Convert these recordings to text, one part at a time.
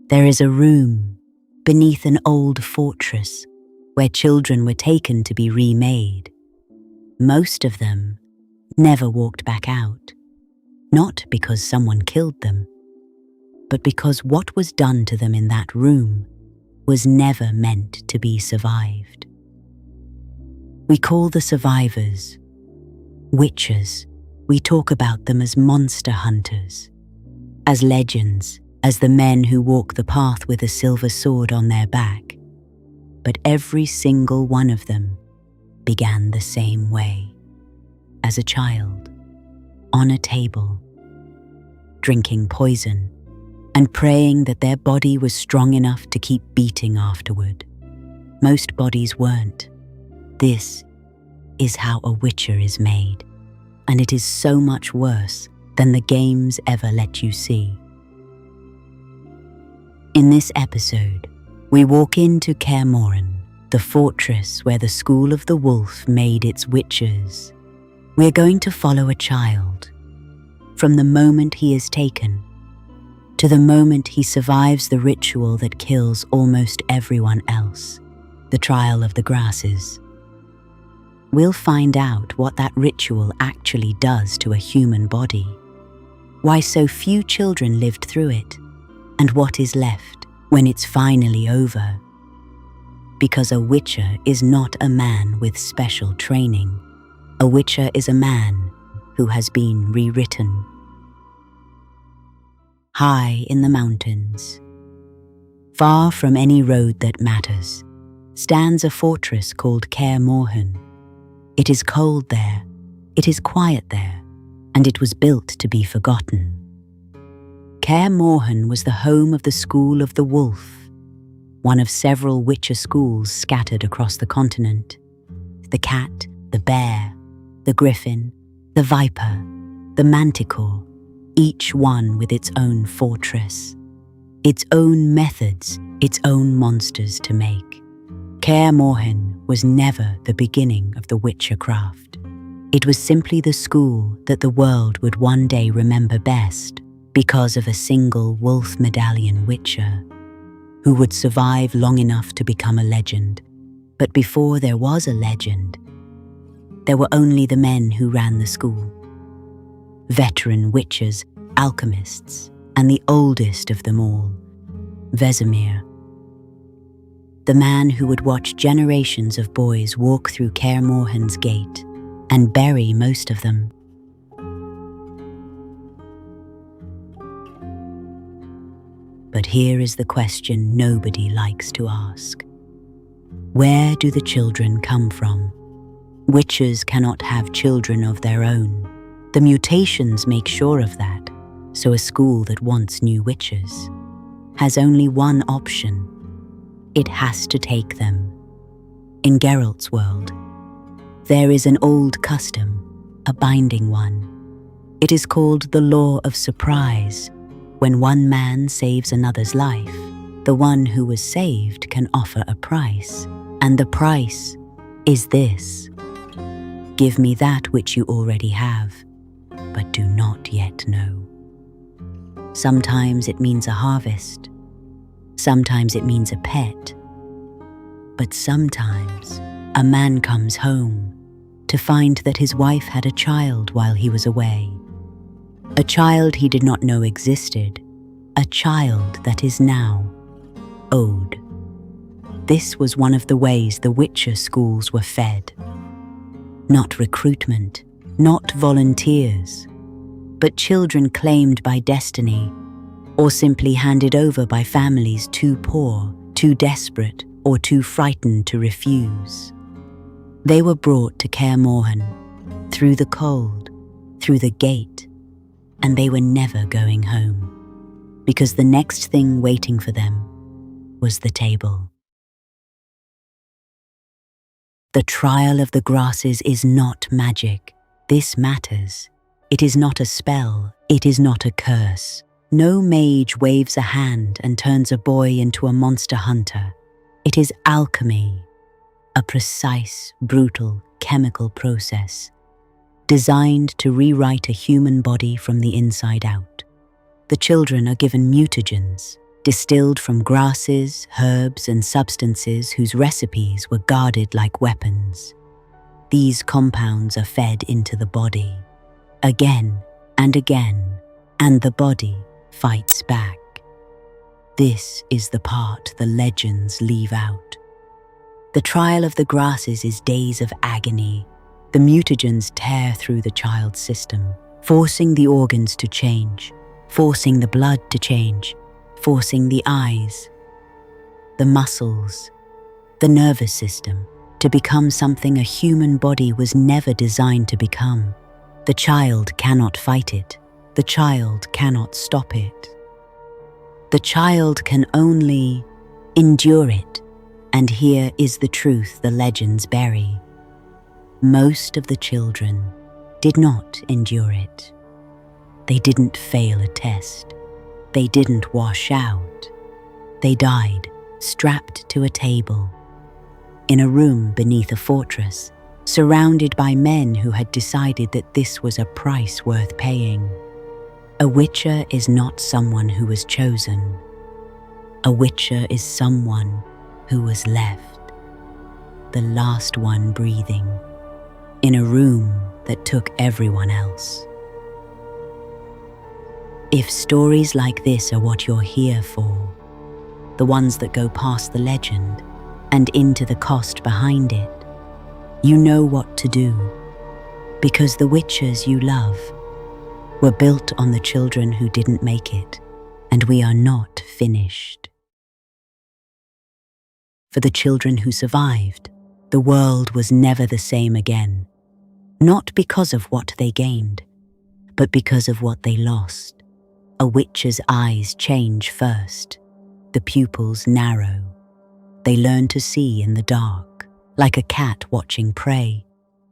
There is a room beneath an old fortress where children were taken to be remade. Most of them never walked back out, not because someone killed them, but because what was done to them in that room was never meant to be survived. We call the survivors witches. We talk about them as monster hunters, as legends, as the men who walk the path with a silver sword on their back. But every single one of them began the same way, as a child, on a table, drinking poison and praying that their body was strong enough to keep beating afterward. Most bodies weren't. This is how a witcher is made, and it is so much worse than the games ever let you see. In this episode, we walk into Kaer Morhen, the fortress where the School of the Wolf made its witches. We're going to follow a child, from the moment he is taken to the moment he survives the ritual that kills almost everyone else, the trial of the grasses. We'll find out what that ritual actually does to a human body, why so few children lived through it, and what is left when it's finally over. Because a witcher is not a man with special training. A witcher is a man who has been rewritten. High in the mountains, far from any road that matters, stands a fortress called Kaer Morhen. It is cold there, it is quiet there, and it was built to be forgotten. Kaer Morhen was the home of the School of the Wolf, one of several witcher schools scattered across the continent. The cat, the bear, the griffin, the viper, the manticore, each one with its own fortress, its own methods, its own monsters to make. Kaer Morhen was never the beginning of the witcher craft. It was simply the school that the world would one day remember best because of a single wolf medallion witcher who would survive long enough to become a legend. But before there was a legend, there were only the men who ran the school. Veteran witchers, alchemists, and the oldest of them all, Vesemir, the man who would watch generations of boys walk through Kaer Morhen's gate and bury most of them. But here is the question nobody likes to ask. Where do the children come from? Witches cannot have children of their own. The mutations make sure of that, so a school that wants new witches has only one option. It has to take them. In Geralt's world, there is an old custom, a binding one. It is called the law of surprise. When one man saves another's life, the one who was saved can offer a price, and the price is this: give me that which you already have, but do not yet know. Sometimes it means a harvest, sometimes it means a pet, but sometimes a man comes home to find that his wife had a child while he was away. A child he did not know existed, a child that is now owed. This was one of the ways the witcher schools were fed. Not recruitment, not volunteers, but children claimed by destiny, or simply handed over by families too poor, too desperate, or too frightened to refuse. They were brought to Kaer Morhen, through the cold, through the gate, and they were never going home, because the next thing waiting for them was the table. The trial of the grasses is not magic. This matters. It is not a spell. It is not a curse. No mage waves a hand and turns a boy into a monster hunter. It is alchemy, a precise, brutal, chemical process designed to rewrite a human body from the inside out. The children are given mutagens, distilled from grasses, herbs, and substances whose recipes were guarded like weapons. These compounds are fed into the body, again and again, and the body fights back. This is the part the legends leave out. The trial of the grasses is days of agony. The mutagens tear through the child's system, forcing the organs to change, forcing the blood to change, forcing the eyes, the muscles, the nervous system to become something a human body was never designed to become. The child cannot fight it. The child cannot stop it. The child can only endure it, and here is the truth the legends bury. Most of the children did not endure it. They didn't fail a test. They didn't wash out. They died strapped to a table, in a room beneath a fortress, surrounded by men who had decided that this was a price worth paying. A witcher is not someone who was chosen. A witcher is someone who was left, the last one breathing, in a room that took everyone else. If stories like this are what you're here for, the ones that go past the legend and into the cost behind it, you know what to do, because the witchers you love were built on the children who didn't make it, and we are not finished. For the children who survived, the world was never the same again, not because of what they gained, but because of what they lost. A witcher's eyes change first. The pupils narrow. They learn to see in the dark, like a cat watching prey.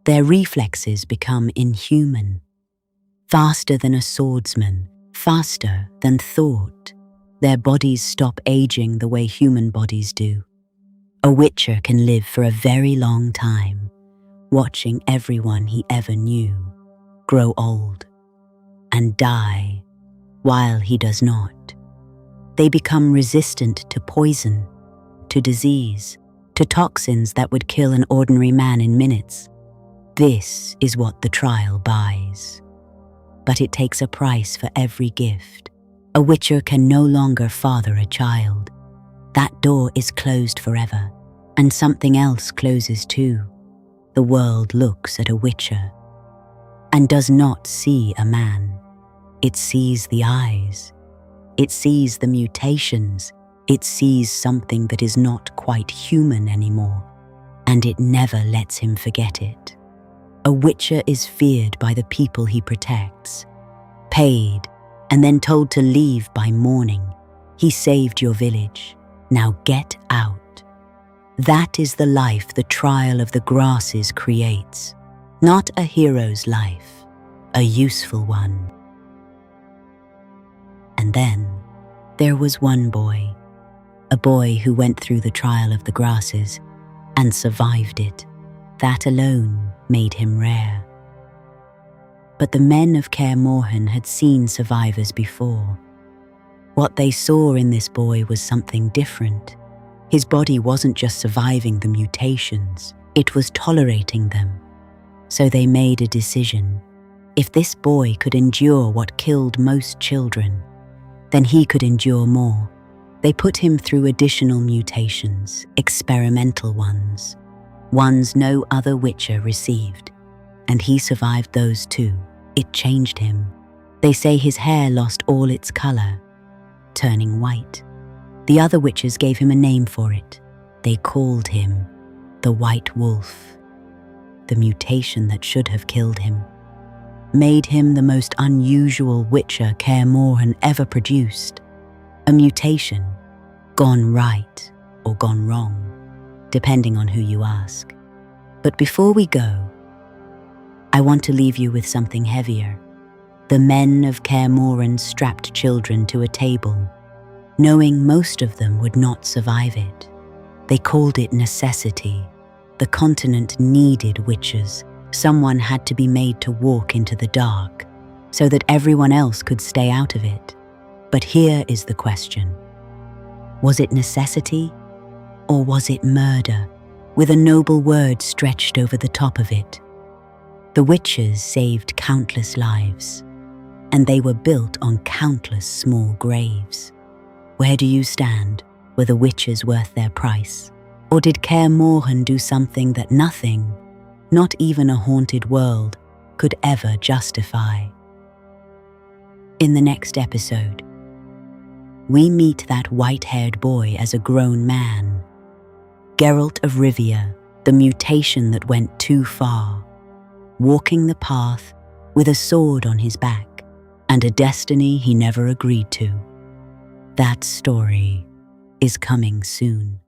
Their reflexes become inhuman. Faster than a swordsman, faster than thought. Their bodies stop aging the way human bodies do. A witcher can live for a very long time, watching everyone he ever knew grow old and die while he does not. They become resistant to poison, to disease, to toxins that would kill an ordinary man in minutes. This is what the trial buys. But it takes a price for every gift. A witcher can no longer father a child. That door is closed forever, and something else closes too. The world looks at a witcher and does not see a man. It sees the eyes. It sees the mutations. It sees something that is not quite human anymore, and it never lets him forget it. A witcher is feared by the people he protects, paid, and then told to leave by morning. He saved your village. Now get out. That is the life the trial of the grasses creates. Not a hero's life, a useful one. And then there was one boy, a boy who went through the trial of the grasses and survived it. That alone made him rare. But the men of Kaer Morhen had seen survivors before. What they saw in this boy was something different. His body wasn't just surviving the mutations, it was tolerating them. So they made a decision. If this boy could endure what killed most children, then he could endure more. They put him through additional mutations, experimental ones no other witcher received, and he survived those too. It changed him. They say his hair lost all its color, turning white. The other witches gave him a name for it. They called him the White Wolf. The mutation that should have killed him made him the most unusual witcher Kaer Morhen ever produced. A mutation gone right or gone wrong, depending on who you ask. But before we go, I want to leave you with something heavier. The men of Kaer Morhen strapped children to a table, knowing most of them would not survive it. They called it necessity. The continent needed witches. Someone had to be made to walk into the dark, so that everyone else could stay out of it. But here is the question. Was it necessity, or was it murder, with a noble word stretched over the top of it? The witches saved countless lives, and they were built on countless small graves. Where do you stand? Were the witches worth their price? Or did Kaer Morhen do something that nothing, not even a haunted world, could ever justify? In the next episode, we meet that white-haired boy as a grown man. Geralt of Rivia, the mutation that went too far, walking the path with a sword on his back and a destiny he never agreed to. That story is coming soon.